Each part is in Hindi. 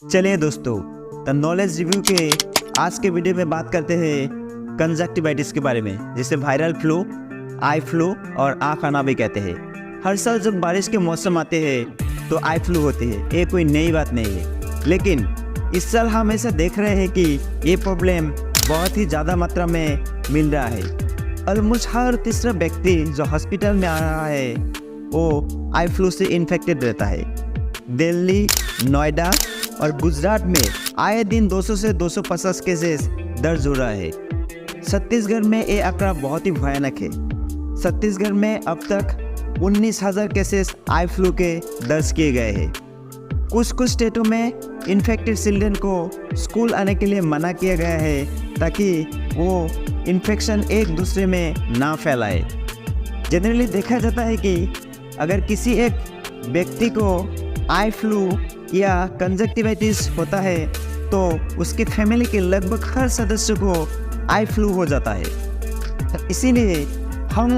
चलिए दोस्तों, द नॉलेज रिव्यू के आज के वीडियो में बात करते हैं कंजक्टिवाइटिस के बारे में, जिसे वायरल फ्लू, आई फ्लू और आँख आना भी कहते हैं। हर साल जब बारिश के मौसम आते हैं तो आई फ्लू होती है, ये कोई नई बात नहीं है। लेकिन इस साल हम ऐसा देख रहे हैं कि ये प्रॉब्लम बहुत ही ज़्यादा मात्रा में मिल रहा है। ऑलमोस्ट हर तीसरा व्यक्ति जो हॉस्पिटल में आ रहा है वो आई फ्लू से इन्फेक्टेड रहता है। दिल्ली, नोएडा और गुजरात में आए दिन 200 से 250 केसेस दर्ज हो रहा है। छत्तीसगढ़ में ये आंकड़ा बहुत ही भयानक है। छत्तीसगढ़ में अब तक 19,000 केसेस आई फ्लू के दर्ज किए गए हैं। कुछ स्टेटों में इन्फेक्टेड चिल्ड्रन को स्कूल आने के लिए मना किया गया है ताकि वो इन्फेक्शन एक दूसरे में ना फैलाए। जनरली देखा जाता है कि अगर किसी एक व्यक्ति को आई फ्लू या कंजक्टिवाइटिस होता है तो उसकी फैमिली के लगभग हर सदस्य को आई फ्लू हो जाता है। इसीलिए हम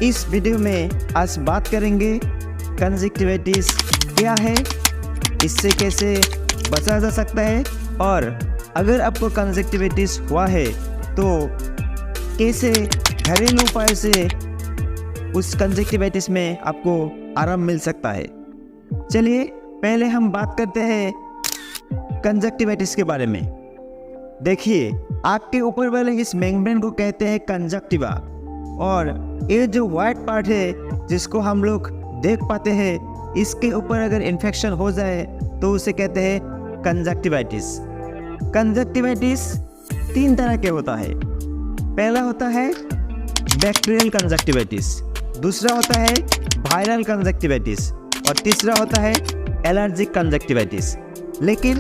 इस वीडियो में आज बात करेंगे कंजक्टिवाइटिस क्या है, इससे कैसे बचा जा सकता है, और अगर आपको कंजक्टिवाइटिस हुआ है तो कैसे घरेलू उपाय से उस कंजक्टिवाइटिस में आपको आराम मिल सकता है। चलिए पहले हम बात करते हैं कंजक्टिवाइटिस के बारे में। देखिए, आँख के ऊपर वाले इस मेम्ब्रेन को कहते हैं कंजक्टिवा, और ये जो व्हाइट पार्ट है जिसको हम लोग देख पाते हैं, इसके ऊपर अगर इन्फेक्शन हो जाए तो उसे कहते हैं कंजक्टिवाइटिस। कंजक्टिवाइटिस 3 तरह के होता है। पहला होता है बैक्टीरियल कंजक्टिवाइटिस, दूसरा होता है वायरल कंजक्टिवाइटिस और तीसरा होता है एलर्जिक कंजक्टिवाइटिस। लेकिन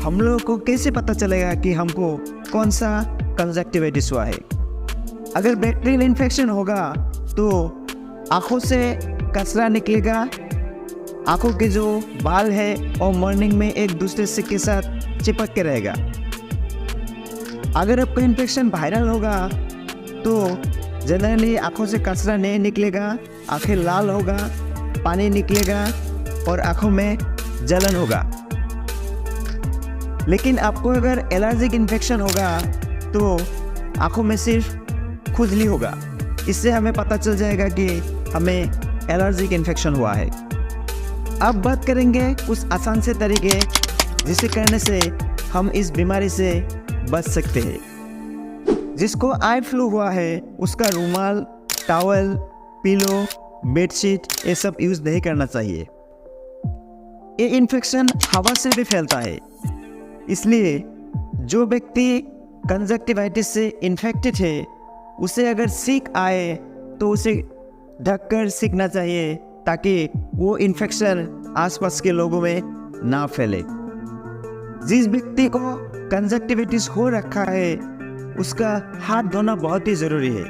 हम लोगों को कैसे पता चलेगा कि हमको कौन सा कंजक्टिवाइटिस हुआ है? अगर बैक्टीरियल इन्फेक्शन होगा तो आँखों से कचरा निकलेगा, आँखों के जो बाल है और मॉर्निंग में एक दूसरे से के साथ चिपक के रहेगा। अगर आपका इन्फेक्शन वायरल होगा तो जनरली आँखों से कचरा नहीं निकलेगा, आँखें लाल होगा, पानी निकलेगा और आँखों में जलन होगा। लेकिन आपको अगर एलर्जिक इन्फेक्शन होगा तो आँखों में सिर्फ खुजली होगा। इससे हमें पता चल जाएगा कि हमें एलर्जिक इन्फेक्शन हुआ है। अब बात करेंगे कुछ आसान से तरीके जिसे करने से हम इस बीमारी से बच सकते हैं। जिसको आई फ्लू हुआ है उसका रूमाल, टॉवल, पिलो, बेडशीट ये सब यूज़ नहीं करना चाहिए। ये इन्फेक्शन हवा से भी फैलता है, इसलिए जो व्यक्ति कंजक्टिवाइटिस से इन्फेक्टेड है उसे अगर छींक आए तो उसे ढककर छींकना चाहिए ताकि वो इन्फेक्शन आसपास के लोगों में ना फैले। जिस व्यक्ति को कंजक्टिवाइटिस हो रखा है उसका हाथ धोना बहुत ही ज़रूरी है।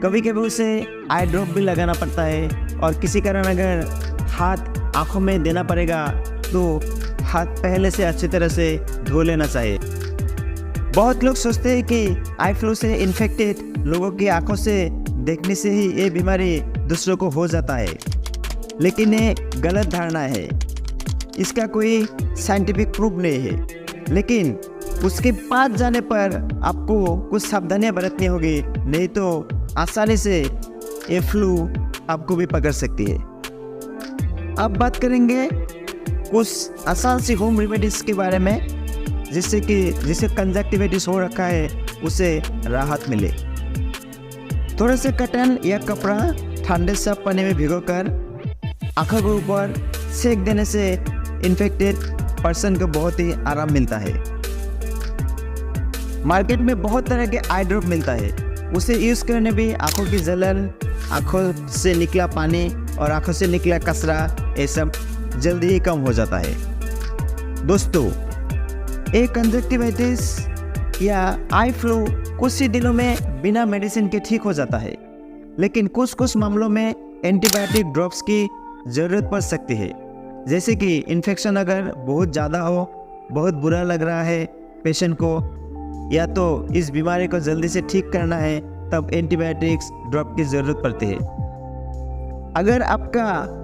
कभी कभी उसे आई ड्रॉप भी लगाना पड़ता है, और किसी कारण अगर हाथ आँखों में देना पड़ेगा तो हाथ पहले से अच्छी तरह से धो लेना चाहिए। बहुत लोग सोचते हैं कि आई फ्लू से इन्फेक्टेड लोगों की आँखों से देखने से ही ये बीमारी दूसरों को हो जाता है, लेकिन ये गलत धारणा है। इसका कोई साइंटिफिक प्रूफ नहीं है। लेकिन उसके पास जाने पर आपको कुछ सावधानियां बरतनी होगी, नहीं तो आसानी से ये फ्लू आपको भी पकड़ सकती है। अब बात करेंगे कुछ आसान सी होम रेमेडीज के बारे में, जिसे कंजक्टिवाइटिस हो रखा है उसे राहत मिले। थोड़ा सा कॉटन या कपड़ा ठंडे साफ पानी में भिगोकर आँखों के ऊपर सेक देने से इन्फेक्टेड पर्सन को बहुत ही आराम मिलता है। मार्केट में बहुत तरह के आई ड्रॉप मिलता है, उसे यूज़ करने भी आँखों की जलन, आँखों से निकला पानी और आँखों से निकला कचरा ये सब जल्दी ही कम हो जाता है। दोस्तों, एक कंजक्टिवाइटिस या आई फ्लू कुछ ही दिनों में बिना मेडिसिन के ठीक हो जाता है, लेकिन कुछ मामलों में एंटीबायोटिक ड्रॉप्स की ज़रूरत पड़ सकती है। जैसे कि इन्फेक्शन अगर बहुत ज़्यादा हो, बहुत बुरा लग रहा है पेशेंट को, या तो इस बीमारी को जल्दी से ठीक करना है, तब एंटीबायोटिक्स ड्रॉप की ज़रूरत पड़ती है। अगर आपका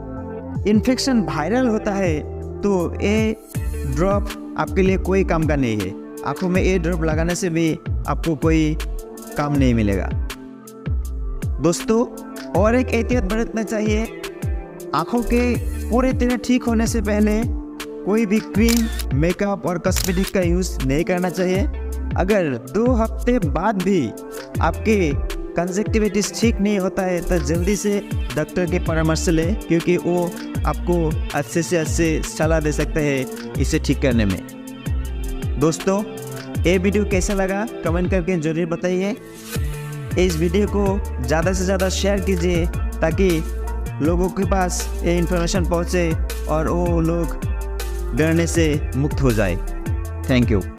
इन्फेक्शन वायरल होता है दोस्तों ये ड्रॉप आपके लिए कोई काम का नहीं है। आँखों में ये ड्रॉप लगाने से भी आपको कोई काम नहीं मिलेगा। दोस्तों और एक एहतियात बरतना चाहिए, आँखों के पूरे तरह ठीक होने से पहले कोई भी क्रीम, मेकअप और कॉस्मेटिक का यूज़ नहीं करना चाहिए। अगर 2 हफ्ते बाद भी आपके कंजक्टिविटिस ठीक नहीं होता है तो जल्दी से डॉक्टर के परामर्श लें, क्योंकि वो आपको अच्छे से अच्छे सलाह दे सकते हैं इसे ठीक करने में। दोस्तों ये वीडियो कैसा लगा कमेंट करके ज़रूर बताइए। इस वीडियो को ज़्यादा से ज़्यादा शेयर कीजिए ताकि लोगों के पास ये इन्फॉर्मेशन पहुँचे और वो लोग डरने से मुक्त हो जाए। Thank you.